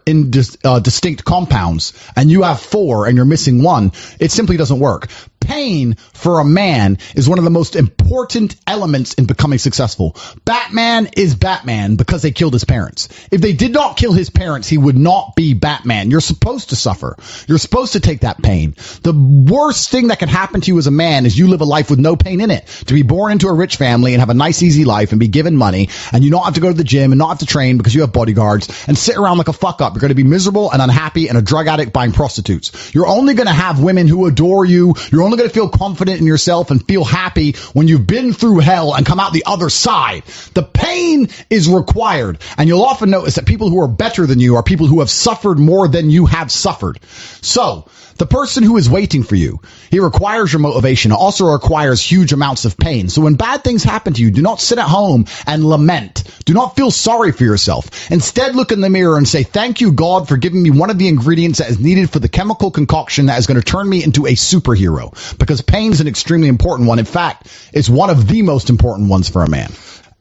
in distinct compounds and you have 4 and you're missing 1, it simply doesn't work. Pain for a man is one of the most important elements in becoming successful. Batman is Batman because they killed his parents. If they did not kill his parents, he would not be Batman. You're supposed to suffer. You're supposed to take that pain. The worst thing that can happen to you as a man is you live a life with no pain in it. To be born into a rich family and have a nice, easy life and be given money, and you don't have to go to the gym and not have to train because you have bodyguards and sit around like a fuck up. You're going to be miserable and unhappy and a drug addict buying prostitutes. You're only going to have women who adore you. You're only going to feel confident in yourself and feel happy when you've been through hell and come out the other side. The pain is required. And you'll often notice that people who are better than you are people who have suffered more than you have suffered. So, the person who is waiting for you, he requires your motivation. It also requires huge amounts of pain. So when bad things happen to you, do not sit at home and lament. Do not feel sorry for yourself. Instead, look in the mirror and say, thank you, God, for giving me one of the ingredients that is needed for the chemical concoction that is going to turn me into a superhero. Because pain is an extremely important one. In fact, it's one of the most important ones for a man.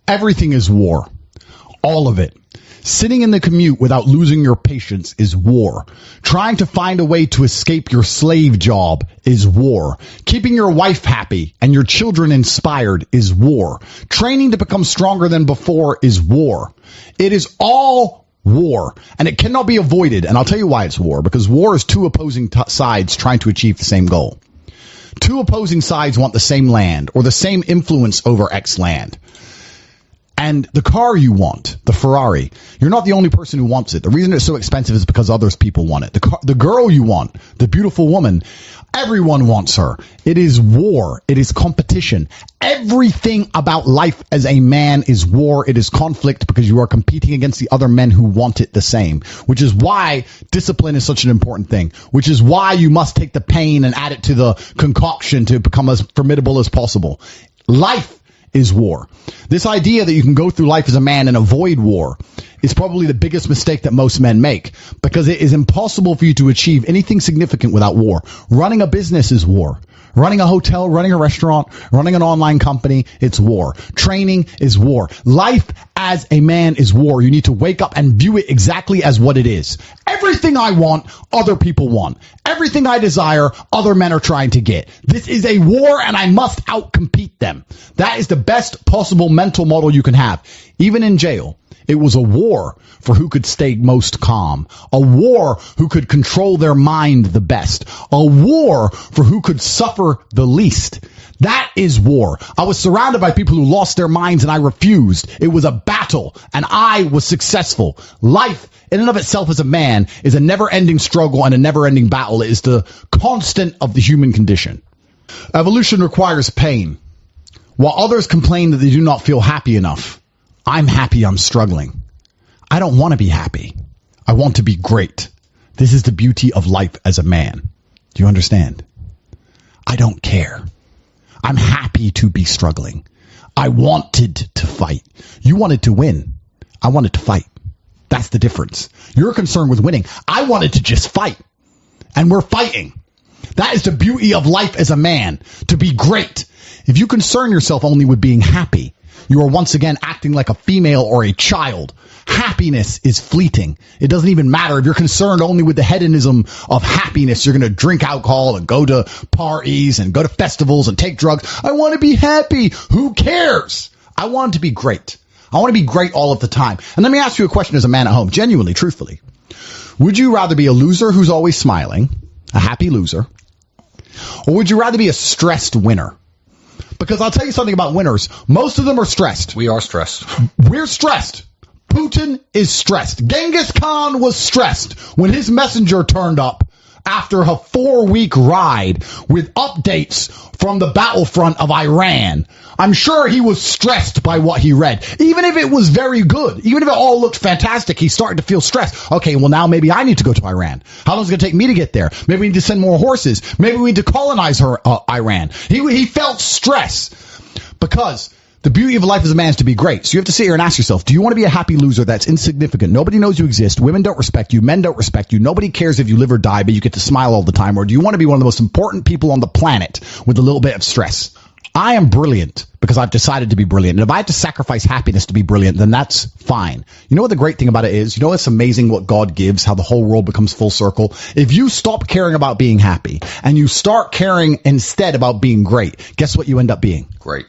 Everything is war. All of it. Sitting in the commute without losing your patience is war. Trying to find a way to escape your slave job is war. Keeping your wife happy and your children inspired is war. Training to become stronger than before is war. It is all war, and it cannot be avoided. And I'll tell you why it's war. Because war is 2 opposing sides trying to achieve the same goal. 2 opposing sides want the same land or the same influence over X land. And the car you want, the Ferrari, you're not the only person who wants it. The reason it's so expensive is because others people want it. The girl you want, the beautiful woman, everyone wants her. It is war. It is competition. Everything about life as a man is war. It is conflict because you are competing against the other men who want it the same, which is why discipline is such an important thing, which is why you must take the pain and add it to the concoction to become as formidable as possible. Life is war. This idea that you can go through life as a man and avoid war is probably the biggest mistake that most men make, because it is impossible for you to achieve anything significant without war. Running a business is war. Running a hotel, running a restaurant, running an online company, it's war. Training is war. Life as a man is war. You need to wake up and view it exactly as what it is. Everything I want, other people want. Everything I desire, other men are trying to get. This is a war, and I must outcompete them. That is the best possible mental model you can have. Even in jail, it was a war for who could stay most calm. A war who could control their mind the best. A war for who could suffer the least. That is war. I was surrounded by people who lost their minds and I refused. It was a battle and I was successful. Life in and of itself as a man is a never-ending struggle and a never-ending battle. It is the constant of the human condition. Evolution requires pain. While others complain that they do not feel happy enough, I'm happy I'm struggling. I don't want to be happy. I want to be great. This is the beauty of life as a man. Do you understand? I don't care. I'm happy to be struggling. I wanted to fight. You wanted to win. I wanted to fight. That's the difference. You're concerned with winning. I wanted to just fight. And we're fighting. That is the beauty of life as a man, to be great. If you concern yourself only with being happy, you are once again acting like a female or a child. Happiness is fleeting. It doesn't even matter if you're concerned only with the hedonism of happiness. You're going to drink alcohol and go to parties and go to festivals and take drugs. I want to be happy. Who cares? I want to be great. I want to be great all of the time. And let me ask you a question as a man at home, genuinely, truthfully. Would you rather be a loser who's always smiling, a happy loser, or would you rather be a stressed winner? Because I'll tell you something about winners. Most of them are stressed. We are stressed. We're stressed. Putin is stressed. Genghis Khan was stressed when his messenger turned up after a 4-week ride with updates from the battlefront of Iran. I'm sure he was stressed by what he read. Even if it was very good, even if it all looked fantastic, he started to feel stressed. Okay, well now maybe I need to go to Iran. How long is it going to take me to get there? Maybe we need to send more horses. Maybe we need to colonize Iran. He felt stress because the beauty of life as a man is to be great. So you have to sit here and ask yourself, do you want to be a happy loser that's insignificant? Nobody knows you exist. Women don't respect you. Men don't respect you. Nobody cares if you live or die, but you get to smile all the time. Or do you want to be one of the most important people on the planet with a little bit of stress? I am brilliant because I've decided to be brilliant. And if I have to sacrifice happiness to be brilliant, then that's fine. You know what the great thing about it is? You know what's amazing what God gives, how the whole world becomes full circle? If you stop caring about being happy and you start caring instead about being great, guess what you end up being? Great.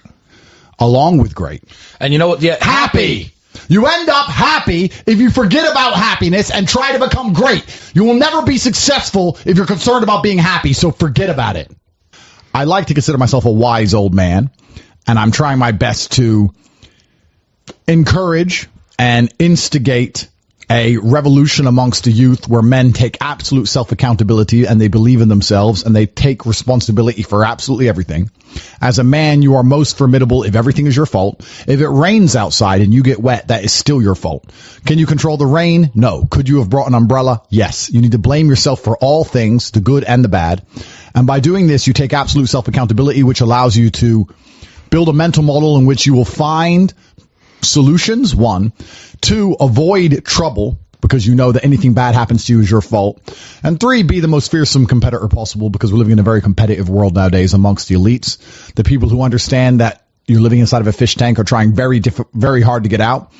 Along with great. And you know what? Yeah, happy. You end up happy if you forget about happiness and try to become great. You will never be successful if you're concerned about being happy, so forget about it. I like to consider myself a wise old man, and I'm trying my best to encourage and instigate a revolution amongst the youth where men take absolute self-accountability and they believe in themselves and they take responsibility for absolutely everything. As a man, you are most formidable if everything is your fault. If it rains outside and you get wet, that is still your fault. Can you control the rain? No. Could you have brought an umbrella? Yes. You need to blame yourself for all things, the good and the bad. And by doing this, you take absolute self-accountability, which allows you to build a mental model in which you will find solutions, 1. 2, avoid trouble because you know that anything bad happens to you is your fault. And 3, be the most fearsome competitor possible because we're living in a very competitive world nowadays amongst the elites. The people who understand that you're living inside of a fish tank are trying very hard to get out.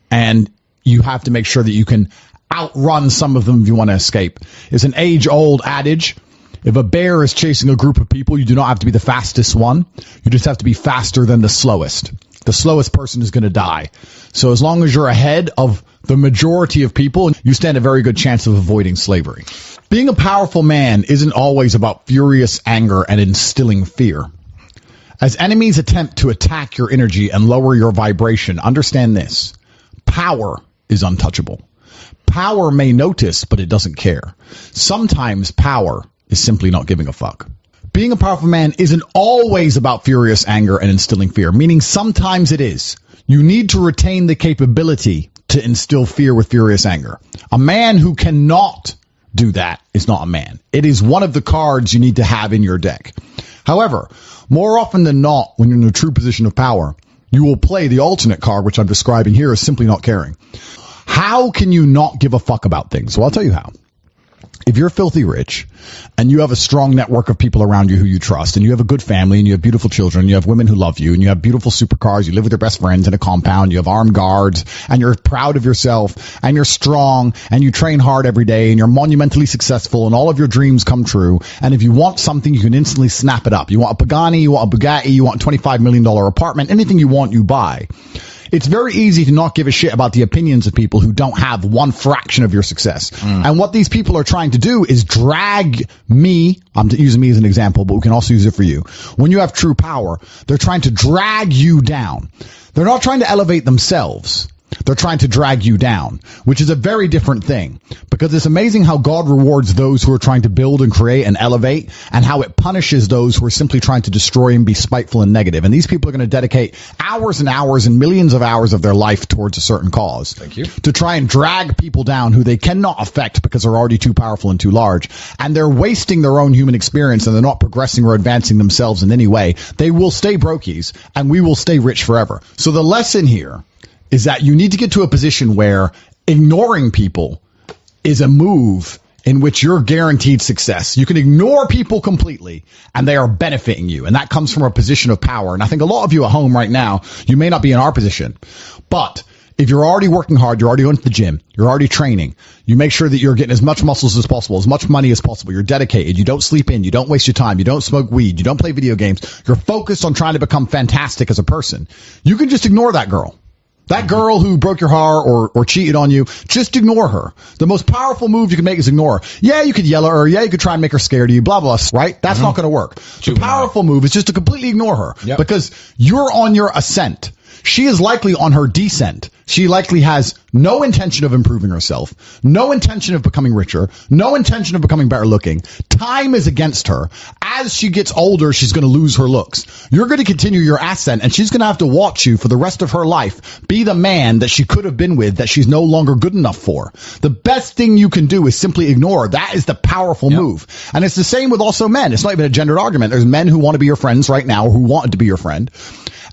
And you have to make sure that you can outrun some of them if you want to escape. It's an age-old adage. If a bear is chasing a group of people, you do not have to be the fastest one. You just have to be faster than the slowest. The slowest person is going to die. So as long as you're ahead of the majority of people, you stand a very good chance of avoiding slavery. Being a powerful man isn't always about furious anger and instilling fear. As enemies attempt to attack your energy and lower your vibration, understand this. Power is untouchable. Power may notice, but it doesn't care. Sometimes power is simply not giving a fuck. Being a powerful man isn't always about furious anger and instilling fear, meaning sometimes it is. You need to retain the capability to instill fear with furious anger. A man who cannot do that is not a man. It is one of the cards you need to have in your deck. However, more often than not, when you're in a true position of power, you will play the alternate card, which I'm describing here as simply not caring. How can you not give a fuck about things? Well, I'll tell you how. If you're filthy rich and you have a strong network of people around you who you trust and you have a good family and you have beautiful children, and you have women who love you and you have beautiful supercars, you live with your best friends in a compound, you have armed guards and you're proud of yourself and you're strong and you train hard every day and you're monumentally successful and all of your dreams come true. And if you want something, you can instantly snap it up. You want a Pagani, you want a Bugatti, you want a $25 million apartment, anything you want, you buy. It's very easy to not give a shit about the opinions of people who don't have one fraction of your success. And what these people are trying to do is drag me, I'm using me as an example, but we can also use it for you. When you have true power, they're trying to drag you down. They're not trying to elevate themselves. They're trying to drag you down, which is a very different thing, because it's amazing how God rewards those who are trying to build and create and elevate, and how it punishes those who are simply trying to destroy and be spiteful and negative. And these people are going to dedicate hours and hours and millions of hours of their life towards a certain cause. Thank you. To try and drag people down who they cannot affect because they're already too powerful and too large. And they're wasting their own human experience, and they're not progressing or advancing themselves in any way. They will stay brokies, and we will stay rich forever. So the lesson here is that you need to get to a position where ignoring people is a move in which you're guaranteed success. You can ignore people completely and they are benefiting you. And that comes from a position of power. And I think a lot of you at home right now, you may not be in our position, but if you're already working hard, you're already going to the gym, you're already training, you make sure that you're getting as much muscles as possible, as much money as possible, you're dedicated, you don't sleep in, you don't waste your time, you don't smoke weed, you don't play video games, you're focused on trying to become fantastic as a person. You can just ignore that girl. That girl who broke your heart or cheated on you, just ignore her. The most powerful move you can make is ignore her. Yeah, you could yell at her. Yeah, you could try and make her scared of you, blah, blah, right? That's not going to work. The powerful move is just to completely ignore her because you're on your ascent. She is likely on her descent. She likely has no intention of improving herself, no intention of becoming richer, no intention of becoming better looking. Time is against her. As she gets older, she's going to lose her looks. You're going to continue your ascent, and she's going to have to watch you for the rest of her life be the man that she could have been with that she's no longer good enough for. The best thing you can do is simply ignore her. That is the powerful move. And it's the same with also men. It's not even a gendered argument. There's men who want to be your friends right now or who wanted to be your friend.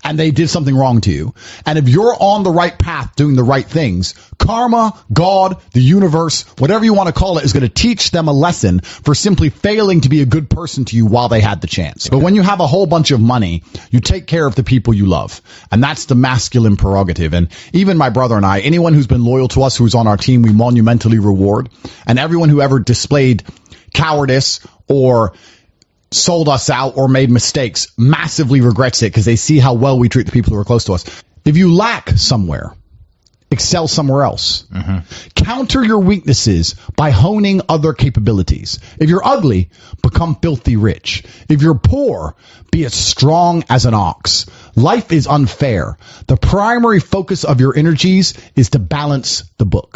and they did something wrong to you. And if you're on the right path doing the right things, karma, God, the universe, whatever you want to call it, is going to teach them a lesson for simply failing to be a good person to you while they had the chance. But when you have a whole bunch of money, you take care of the people you love. And that's the masculine prerogative. And even my brother and I, anyone who's been loyal to us, who's on our team, we monumentally reward. And everyone who ever displayed cowardice or sold us out or made mistakes massively regrets it because they see how well we treat the people who are close to us. If you lack somewhere, excel somewhere else. Counter your weaknesses by honing other capabilities. If you're ugly, become filthy rich. If you're poor, be as strong as an ox. Life is unfair. The primary focus of your energies is to balance the book.